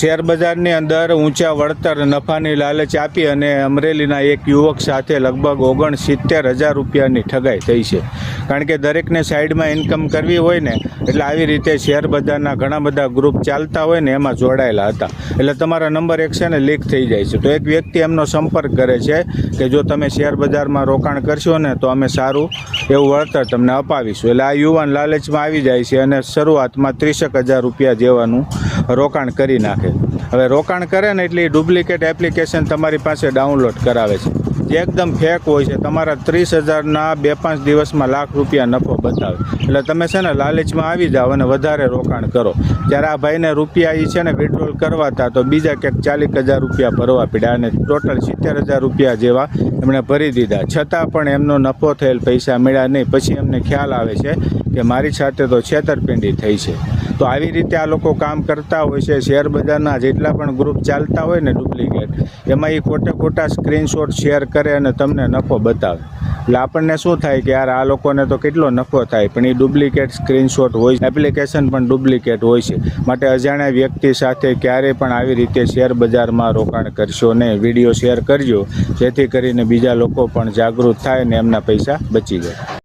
Share બજારની અંદર ઊંચા વળતર નફાની લાલચ આપી અને અમરેલીના એક યુવક સાથે લગભગ 69,000 રૂપિયાની ઠગાઈ થઈ છે. કારણ કે દરેકને સાઈડમાં ઇન્કમ કરવી હોય ને એટલે આવી રીતે શેર બજારના ઘણા બધા ગ્રુપ ચાલતા હોય ને એમાં જોડાયેલા હતા. એટલે તમારા નંબર એક છે ને લીક થઈ જાય છે. તો એક વ્યક્તિ એમનો સંપર્ક કરે છે કે જો તમે શેર બજારમાં રોકાણ કરશો ને તો અમે સારું એવું વળતર તમને અપાવીશું. એટલે આ યુવાન લાલચમાં આવી જાય છે અને શરૂઆતમાં 30,000 રૂપિયા જેવાનું રોકાણ કરી નાખે. હવે રોકાણ કરે ને એટલે ડુપ્લિકેટ એપ્લિકેશન તમારી પાસે ડાઉનલોડ કરાવે છે જે એકદમ ફેક હોય છે. તમારા 30,000ના 2-5 દિવસમાં લાખ રૂપિયા નફો બતાવે. એટલે તમે છે ને લાલચમાં આવી જાઓ અને વધારે રોકાણ કરો. જ્યારે આ ભાઈને રૂપિયા એ છે ને વિડ્રોલ કરવાતા તો બીજા ક્યાંક 40,000 રૂપિયા ભરવા પડ્યા અને ટોટલ 70,000 રૂપિયા જેવા એમણે ભરી દીધા. છતાં પણ એમનો નફો થયેલ પૈસા મળ્યા નહીં. પછી એમને ખ્યાલ આવે છે કે મારી સાથે તો છેતરપિંડી થઈ છે. તો આવી રીતે આ લોકો કામ કરતા હોય છે. શેર બજારના જેટલા પણ ગ્રુપ ચાલતા હોય ને ડુપ્લિકેટ, એમાં એ ખોટા સ્ક્રીનશોટ શેર કરે અને તમને નફો બતાવે. એટલે આપણને શું થાય કે યાર આ લોકોને તો કેટલો નફો થાય, પણ એ ડુપ્લિકેટ સ્ક્રીનશોટ હોય, એપ્લિકેશન પણ ડુપ્લિકેટ હોય છે. માટે અજાણ્યા વ્યક્તિ સાથે ક્યારેય પણ આવી રીતે શેર બજારમાં રોકાણ કરશો નહીં. વિડીયો શેર કરજો જેથી કરીને બીજા લોકો પણ જાગૃત થાય ને એમના પૈસા બચી જાય.